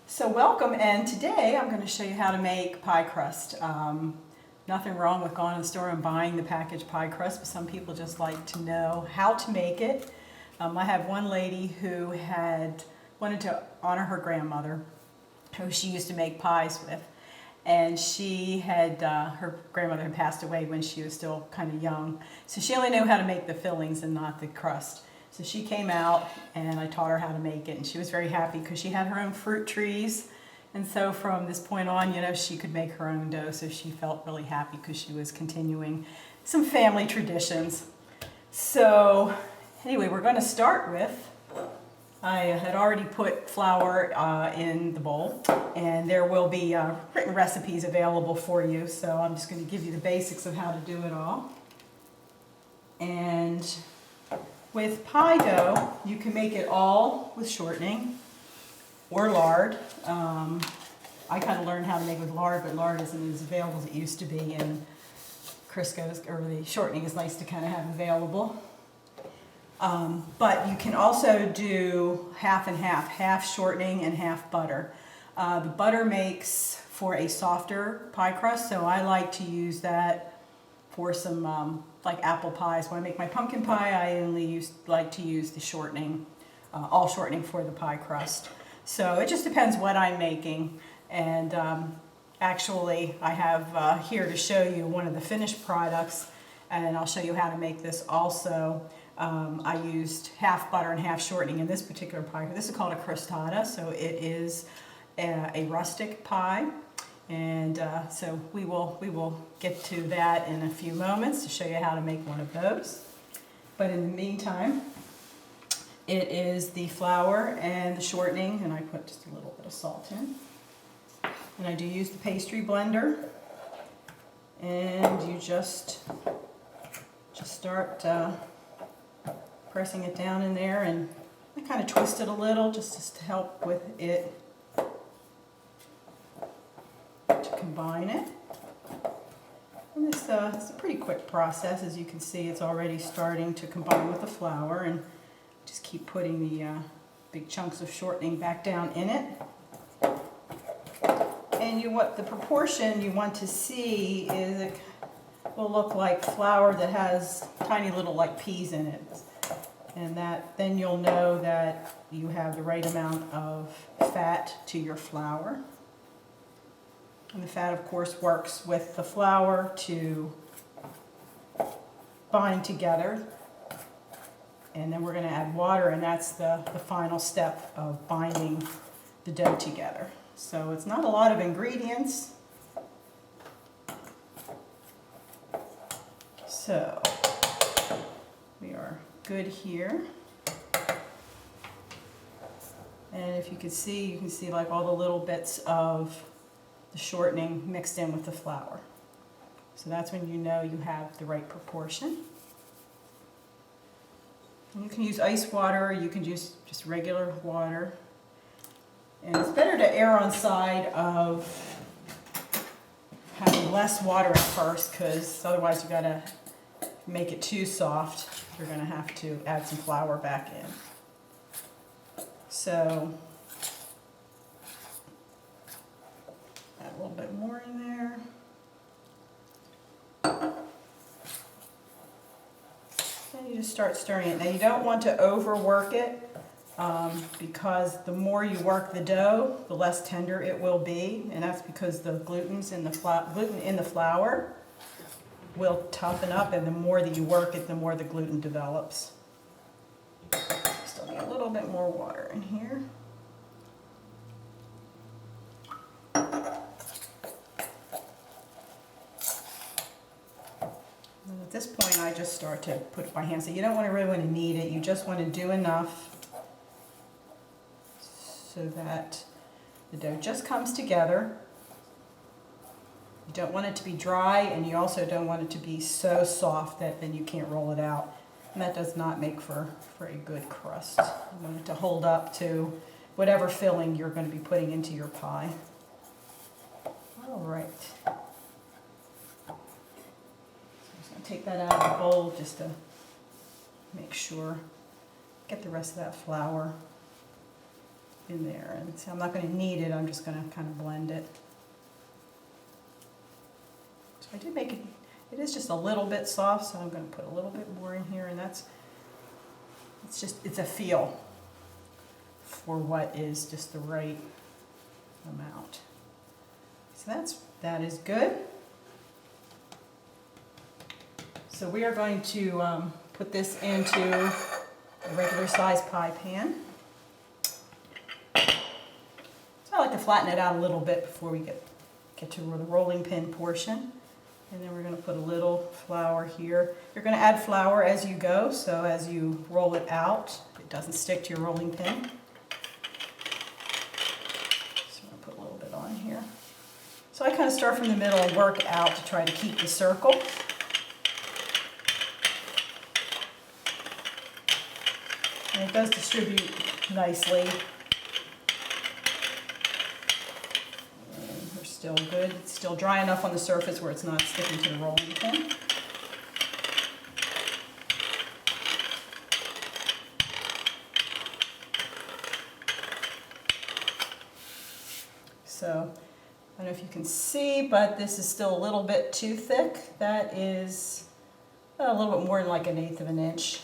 So welcome, and today I'm going to show you how to make pie crust. Nothing wrong with going to the store and buying the packaged pie crust, but some people just like to know how to make it. I have one lady who had wanted to honor her grandmother, who she used to make pies with, and she had, her grandmother had passed away when she was still kind of young, so she only knew how to make the fillings and not the crust. So she came out and I taught her how to make it, and she was very happy because she had her own fruit trees, and so from this point on, you know, she could make her own dough, so she felt really happy because she was continuing some family traditions. So anyway, we're going to start with, I had already put flour in the bowl, and there will be written recipes available for you, so I'm just going to give you the basics of how to do it all. And with pie dough, you can make it all with shortening or lard. I kind of learned how to make it with lard, but lard isn't as available as it used to be, and Crisco's, or the shortening, is nice to kind of have available. But you can also do half and half shortening and half butter. The butter makes for a softer pie crust, so I like to use that for some like apple pies. When I make my pumpkin pie, I only like to use the shortening, all shortening for the pie crust. So it just depends what I'm making. And actually, I have here to show you one of the finished products, and I'll show you how to make this also. I used half butter and half shortening in this particular pie. This is called a crostata, so it is a rustic pie. And so we will get to that in a few moments to show you how to make one of those. But in the meantime, it is the flour and the shortening, and I put just a little bit of salt in. And I do use the pastry blender, and you just start pressing it down in there, and I kind of twist it a little just to help with it, to combine it. And it's a pretty quick process. As you can see, it's already starting to combine with the flour, and just keep putting the big chunks of shortening back down in it. And the proportion you want to see is it will look like flour that has tiny little like peas in it. And then you'll know that you have the right amount of fat to your flour. And the fat, of course, works with the flour to bind together. And then we're going to add water, and that's the final step of binding the dough together. So it's not a lot of ingredients. So we are good here. And if you can see like all the little bits of the shortening mixed in with the flour. So that's when you know you have the right proportion. And you can use ice water, or you can use just regular water. And it's better to err on side of having less water at first, because otherwise you've got to make it too soft. You're going to have to add some flour back in. So add a little bit more in there. And you just start stirring it. Now you don't want to overwork it, because the more you work the dough, the less tender it will be, and that's because the gluten in the flour will toughen up, and the more that you work it, the more the gluten develops. Still need a little bit more water in here. And at this point, I just start to put it by hand. So you don't really want to knead it. You just want to do enough so that the dough just comes together. You don't want it to be dry, and you also don't want it to be so soft that then you can't roll it out. And that does not make for a good crust. You want it to hold up to whatever filling you're going to be putting into your pie. All right. So I'm just going to take that out of the bowl just to make sure, get the rest of that flour. in there. And so I'm not going to knead it, I'm just going to kind of blend it. So I did make it, it is just a little bit soft, so I'm going to put a little bit more in here, and that's, it's a feel for what is just the right amount. So that is good. So we are going to put this into a regular size pie pan. So I like to flatten it out a little bit before we get to the rolling pin portion. And then we're going to put a little flour here. You're going to add flour as you go, so as you roll it out, it doesn't stick to your rolling pin. So I'm going to put a little bit on here. So I kind of start from the middle and work out to try to keep the circle. And it does distribute nicely. And we're still good. It's still dry enough on the surface where it's not sticking to the rolling pin. So, I don't know if you can see, but this is still a little bit too thick. That is a little bit more than like 1/8 of an inch.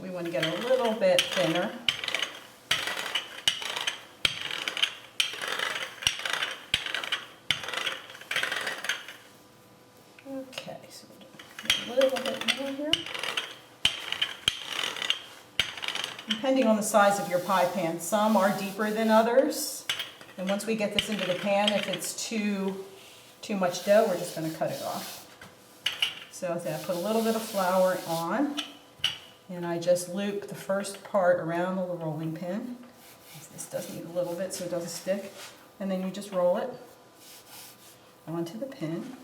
We want to get a little bit thinner. Okay, so we'll do a little bit more here. Depending on the size of your pie pan, some are deeper than others. And once we get this into the pan, if it's too much dough, we're just going to cut it off. So I put a little bit of flour on. And I just loop the first part around the rolling pin. This does need a little bit so it doesn't stick. And then you just roll it onto the pin.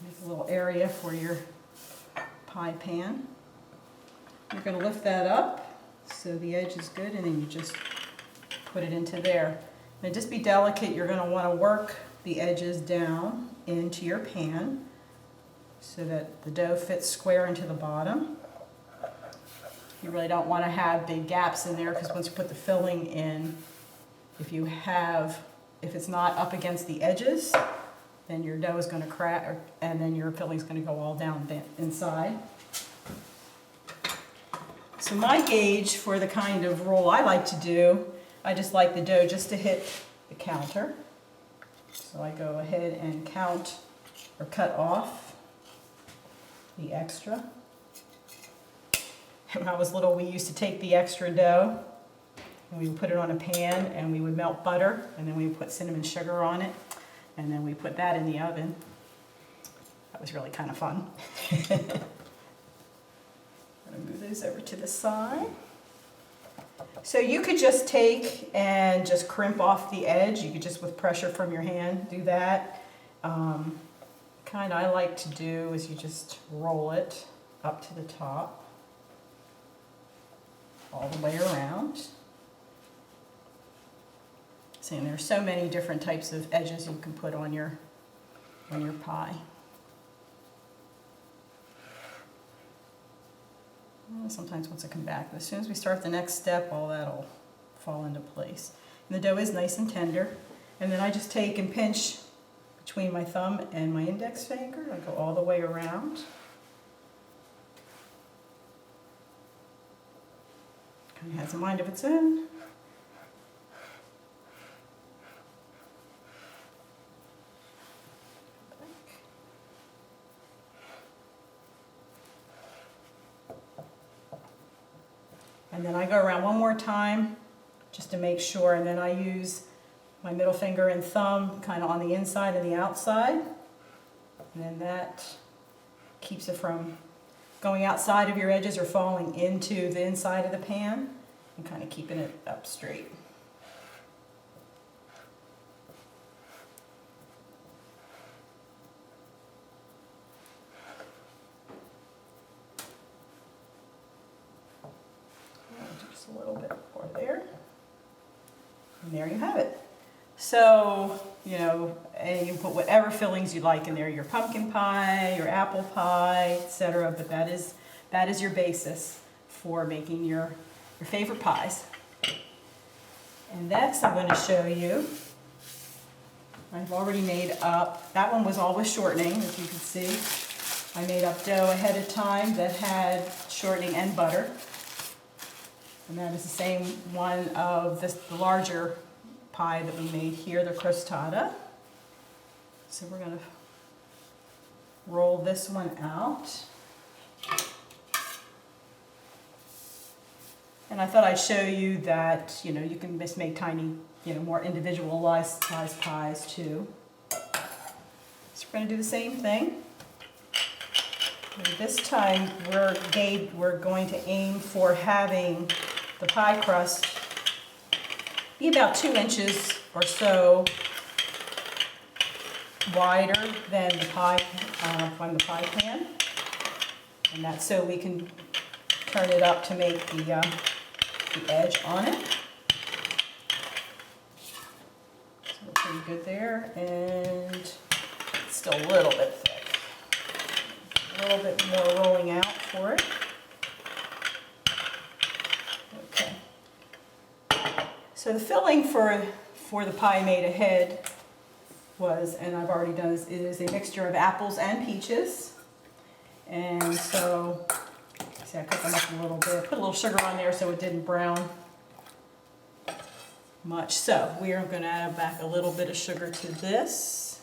Make a little area for your pie pan. You're going to lift that up so the edge is good, and then you just put it into there. Now just be delicate. You're going to want to work the edges down into your pan so that the dough fits square into the bottom. You really don't want to have big gaps in there, because once you put the filling in, if it's not up against the edges, then your dough is going to crack, and then your filling is going to go all down inside. So my gauge for the kind of roll I like to do, I just like the dough just to hit the counter. So I go ahead and count or cut off the extra. When I was little, we used to take the extra dough and we would put it on a pan, and we would melt butter, and then we would put cinnamon sugar on it, and then we put that in the oven. That was really kind of fun. I'm going to move those over to the side. So you could just take and just crimp off the edge. You could just, with pressure from your hand, do that. Kind I like to do is you just roll it up to the top, all the way around. See, there's so many different types of edges you can put on your pie. Sometimes once I come back, but as soon as we start the next step, all that'll fall into place. And the dough is nice and tender. And then I just take and pinch between my thumb and my index finger. I go all the way around. Kind of has a mind of its own. And then I go around one more time just to make sure, and then I use my middle finger and thumb kind of on the inside and the outside. And then that keeps it from going outside of your edges or falling into the inside of the pan, and kind of keeping it up straight. Just a little bit more there. And there you have it. So, you know, and you can put whatever fillings you like in there, your pumpkin pie, your apple pie, etc. But that is your basis for making your your favorite pies. And next I'm going to show you, I've already made up, that one was all with shortening, as you can see. I made up dough ahead of time that had shortening and butter. And that is the same one of the larger pie that we made here, the crostata. So we're going to roll this one out. And I thought I'd show you that, you know, you can just make tiny, you know, more individualized size pies too. So we're going to do the same thing. And this time we're going to aim for having the pie crust be about 2 inches or so wider than the pie from the pie pan, and that's so we can turn it up to make the edge on it. So we're pretty good there, and it's still a little bit thick. A little bit more rolling out for it. Okay. So the filling for the pie made ahead was, and I've already done this, it is a mixture of apples and peaches. And so, see, I cut them up a little bit, put a little sugar on there so it didn't brown much. So we are going to add back a little bit of sugar to this.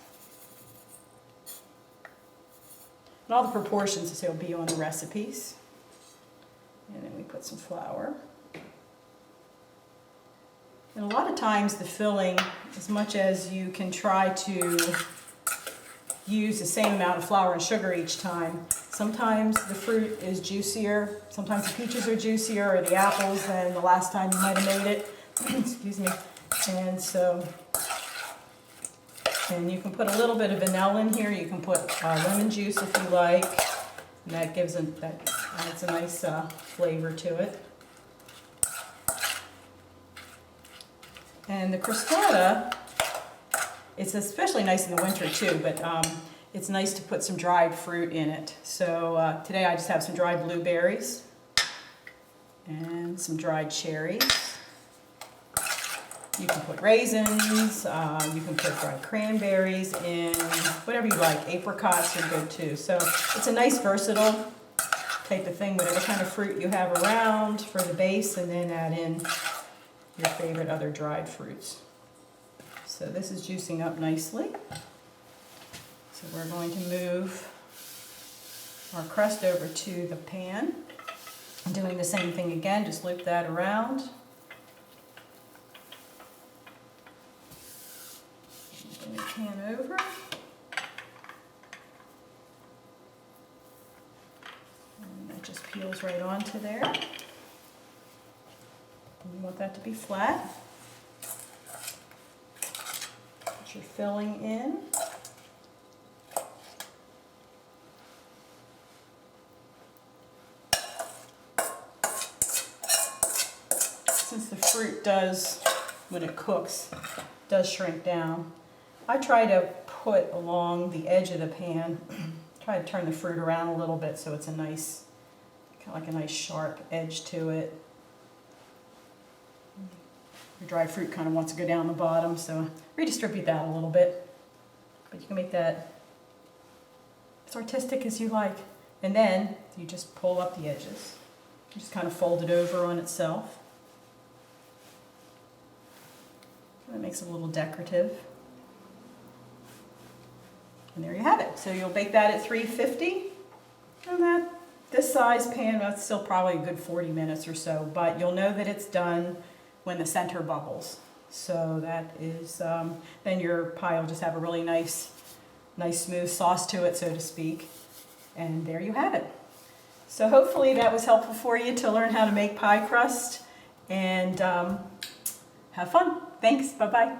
And all the proportions will be on the recipes. And then we put some flour. And a lot of times the filling, as much as you can try to use the same amount of flour and sugar each time, sometimes the fruit is juicier, sometimes the peaches are juicier, or the apples than the last time you might have made it. Excuse me. And so, and you can put a little bit of vanilla in here, you can put lemon juice if you like, and that gives that adds a nice flavor to it. And the crostata, it's especially nice in the winter too, but it's nice to put some dried fruit in it. So today I just have some dried blueberries and some dried cherries. You can put raisins, you can put dried cranberries in, whatever you like. Apricots are good too. So it's a nice versatile type of thing, whatever kind of fruit you have around for the base, and then add in your favorite other dried fruits. So this is juicing up nicely. So we're going to move our crust over to the pan. I'm doing the same thing again, just loop that around. Bring the pan over. And that just peels right onto there. You want that to be flat. Put your filling in. Since the fruit does, when it cooks, does shrink down, I try to put along the edge of the pan, try to turn the fruit around a little bit so it's a nice, kind of like a nice sharp edge to it. Your dried fruit kind of wants to go down the bottom, so redistribute that a little bit. But you can make that as artistic as you like. And then you just pull up the edges. You just kind of fold it over on itself. That makes it a little decorative. And there you have it. So you'll bake that at 350. And this size pan, that's still probably a good 40 minutes or so. But you'll know that it's done when the center bubbles. So that is, then your pie will just have a really nice smooth sauce to it, so to speak. And there you have it. So hopefully that was helpful for you to learn how to make pie crust, and have fun. Thanks, bye-bye.